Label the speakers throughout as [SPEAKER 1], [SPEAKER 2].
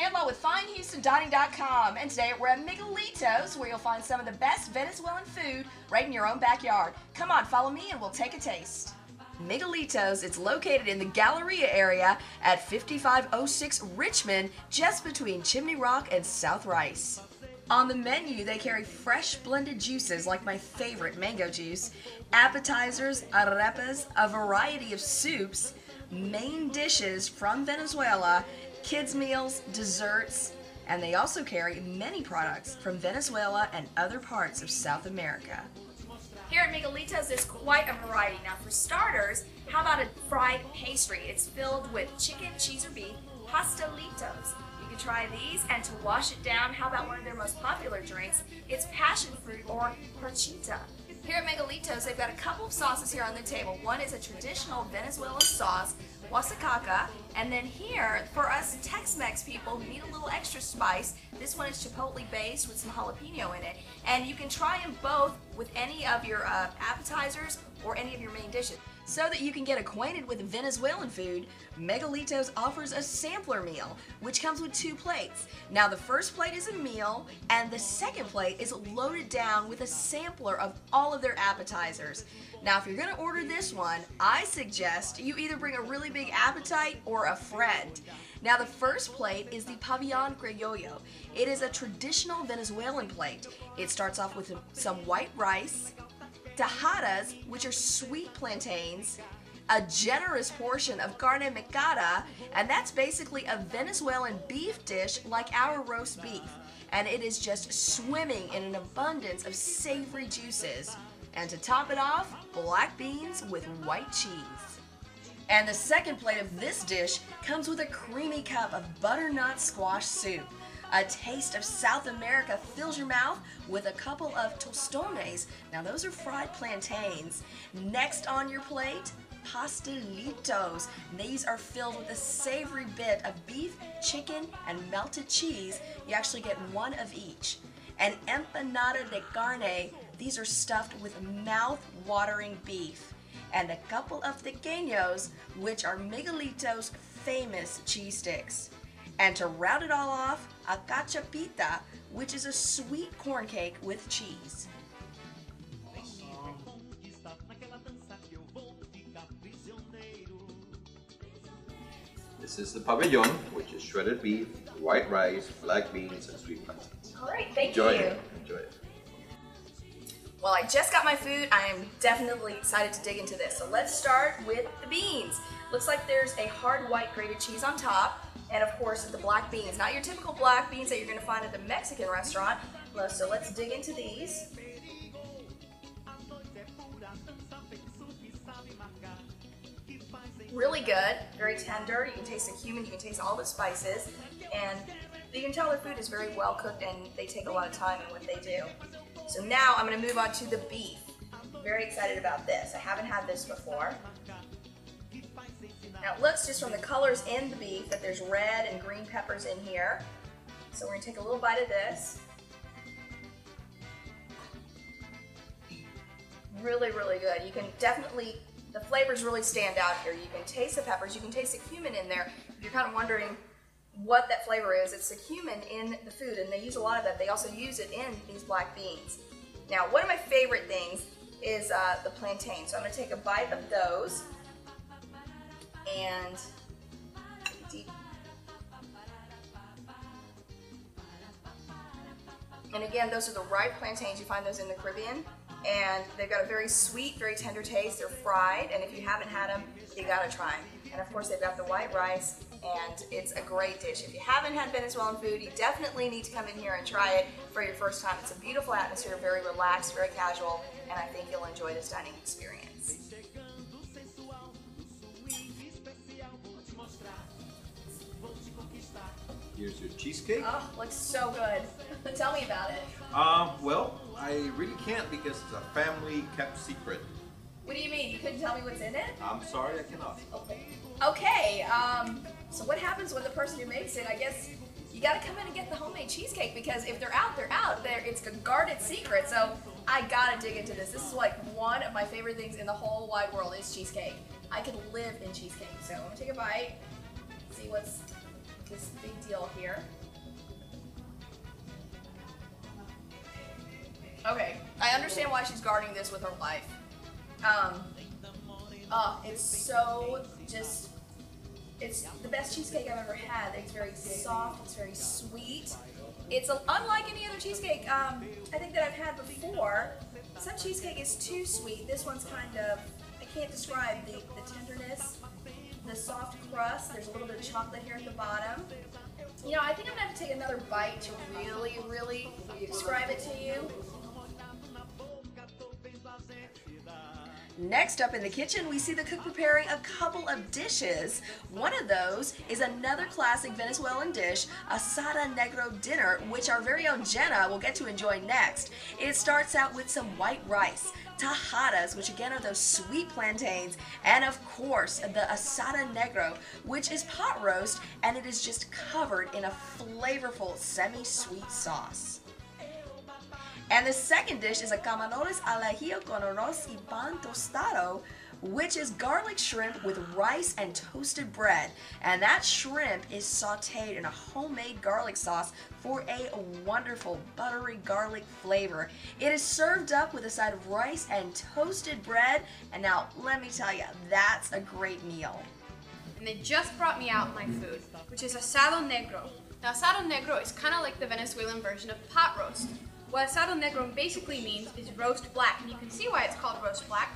[SPEAKER 1] Angela with FineHoustonDining.com, and today we're at Miguelito's, where you'll find some of the best Venezuelan food right in your own backyard. Come on, follow me and we'll take a taste. Miguelito's, it's located in the Galleria area at 5506 Richmond, just between Chimney Rock and South Rice. On the menu, they carry fresh blended juices like my favorite mango juice, appetizers, arepas, a variety of soups, main dishes from Venezuela, kids' meals, desserts, and they also carry many products from Venezuela and other parts of South America.
[SPEAKER 2] Here at Miguelito's, there's quite a variety. Now for starters, how about a fried pastry? It's filled with chicken, cheese, or beef, pastelitos. You can try these, and to wash it down, how about one of their most popular drinks? It's passion fruit or parchita. Here at Miguelito's, they've got a couple of sauces here on the table. One is a traditional Venezuelan sauce, guasacaca, and then here, for us Tex-Mex people who need a little extra spice, this one is chipotle based with some jalapeno in it. And you can try them both with any of your appetizers or any of your main dishes.
[SPEAKER 1] So that you can get acquainted with Venezuelan food, Miguelito's offers a sampler meal, which comes with 2 plates. Now the first plate is a meal, and the second plate is loaded down with a sampler of all of their appetizers. Now if you're going to order this one, I suggest you either bring a really big appetite or a friend. Now the first plate is the pabellon criollo. It is a traditional Venezuelan plate. It starts off with some white rice, tajadas, which are sweet plantains, a generous portion of carne mechada, and that's basically a Venezuelan beef dish like our roast beef. And it is just swimming in an abundance of savory juices. And to top it off, black beans with white cheese. And the second plate of this dish comes with a creamy cup of butternut squash soup. A taste of South America fills your mouth with a couple of tostones. Now those are fried plantains. Next on your plate, pastelitos. These are filled with a savory bit of beef, chicken, and melted cheese. You actually get one of each. And empanada de carne. These are stuffed with mouth-watering beef. And a couple of tequeños, which are Miguelito's famous cheese sticks. And to round it all off, a cachapita, which is a sweet corn cake with cheese.
[SPEAKER 3] This is the pabellon, which is shredded beef, white rice, black beans, and sweet plantains.
[SPEAKER 2] All right, thank
[SPEAKER 3] Enjoy
[SPEAKER 2] you.
[SPEAKER 3] it. Enjoy it.
[SPEAKER 2] Well, I just got my food. I am definitely excited to dig into this. So let's start with the beans. Looks like there's a hard white grated cheese on top, and of course the black beans. Not your typical black beans that you're going to find at the Mexican restaurant. So let's dig into these. Really good, very tender. You can taste the cumin, you can taste all the spices, and you can tell their food is very well cooked and they take a lot of time in what they do. So now I'm going to move on to the beef. I'm very excited about this. I haven't had this before. Now it looks just from the colors in the beef that there's red and green peppers in here. So we're going to take a little bite of this. Really, really good. You can definitely, the flavors really stand out here. You can taste the peppers, you can taste the cumin in there. If you're kind of wondering what that flavor is, it's the cumin in the food, and they use a lot of that. They also use it in these black beans. Now, one of my favorite things is the plantain. So I'm going to take a bite of those. And again, those are the ripe plantains. You find those in the Caribbean, and they've got a very sweet, very tender taste. They're fried, and if you haven't had them, you gotta try them. And of course, they've got the white rice, and it's a great dish. If you haven't had Venezuelan food, you definitely need to come in here and try it for your first time. It's a beautiful atmosphere, very relaxed, very casual, and I think you'll enjoy this dining experience.
[SPEAKER 3] Here's your cheesecake.
[SPEAKER 2] Oh, looks so good. Tell me about it.
[SPEAKER 3] Well, I really can't because it's a family kept secret.
[SPEAKER 2] What do you mean? You couldn't tell me what's in it?
[SPEAKER 3] I'm sorry, I cannot.
[SPEAKER 2] Okay, so what happens when the person who makes it, I guess you gotta come in and get the homemade cheesecake, because if they're out, they're out. It's a guarded secret, so I gotta dig into this. This is like one of my favorite things in the whole wide world is cheesecake. I could live in cheesecake. So I'm gonna take a bite, see what's this big deal here.
[SPEAKER 1] Okay, I understand why she's guarding this with her life. It's so just, it's the best cheesecake I've ever had. It's very soft, it's very sweet. It's unlike any other cheesecake I think that I've had before. Some cheesecake is too sweet. This one's kind of, I can't describe the tenderness, the soft crust. There's a little bit of chocolate here at the bottom. You know, I think I'm gonna have to take another bite to really describe it to you. Next up in the kitchen, we see the cook preparing a couple of dishes. One of those is another classic Venezuelan dish, asada negro dinner, which our very own Jenna will get to enjoy next. It starts out with some white rice, tajadas, which again are those sweet plantains, and of course the asada negro, which is pot roast, and it is just covered in a flavorful semi-sweet sauce. And the second dish is a camarones al ajillo con arroz y pan tostado, which is garlic shrimp with rice and toasted bread. And that shrimp is sauteed in a homemade garlic sauce for a wonderful buttery garlic flavor. It is served up with a side of rice and toasted bread. And now, let me tell you, that's a great meal.
[SPEAKER 4] And they just brought me out my food, which is asado negro. Now, asado negro is kind of like the Venezuelan version of pot roast. What asado negro basically means is roast black, and you can see why it's called roast black,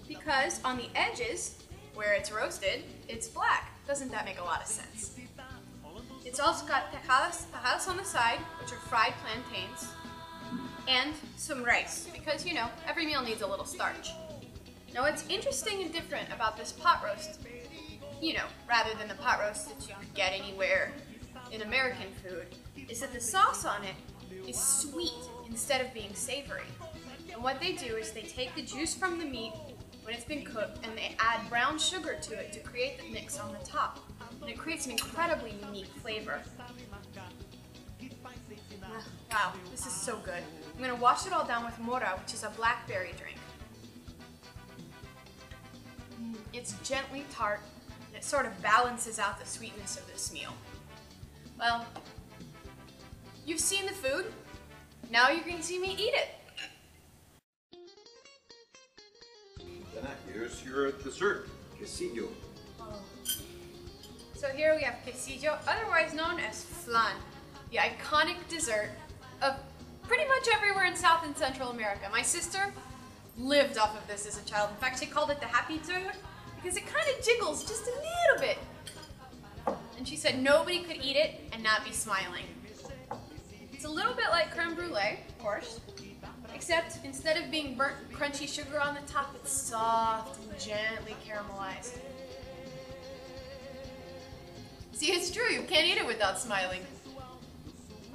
[SPEAKER 4] because on the edges, where it's roasted, it's black. Doesn't that make a lot of sense? It's also got tajadas on the side, which are fried plantains, and some rice, because, you know, every meal needs a little starch. Now, what's interesting and different about this pot roast, you know, rather than the pot roast that you could get anywhere in American food, is that the sauce on it is sweet instead of being savory. And what they do is they take the juice from the meat when it's been cooked and they add brown sugar to it to create the mix on the top. And it creates an incredibly unique flavor. Wow, this is so good. I'm going to wash it all down with mora, which is a blackberry drink. It's gently tart, and it sort of balances out the sweetness of this meal. Well, you've seen the food, now you're going to see me eat it.
[SPEAKER 3] Jenna, here's your dessert, quesillo.
[SPEAKER 4] So here we have quesillo, otherwise known as flan, the iconic dessert of pretty much everywhere in South and Central America. My sister lived off of this as a child. In fact, she called it the happy dessert because it kind of jiggles just a little bit. And she said nobody could eat it and not be smiling. It's a little bit like creme brulee, of course, except instead of being burnt crunchy sugar on the top, it's soft and gently caramelized. See, it's true, you can't eat it without smiling.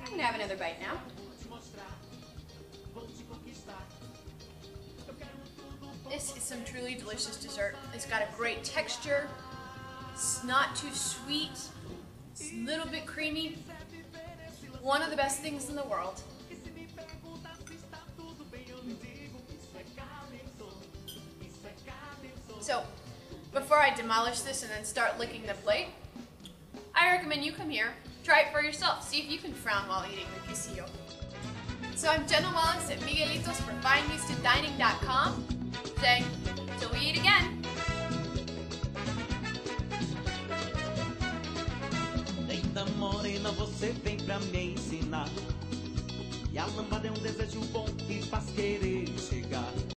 [SPEAKER 4] I'm gonna have another bite now. This is some truly delicious dessert. It's got a great texture, it's not too sweet, it's a little bit creamy. One of the best things in the world. So, before I demolish this and then start licking the plate, I recommend you come here, try it for yourself, see if you can frown while eating the quesillo. So I'm Jenna Wallace at Miguelitos for FineMealsToDining.com, saying, till we eat again.
[SPEAKER 5] Linda morena, você vem pra me ensinar. E a lambada é desejo bom que faz querer chegar.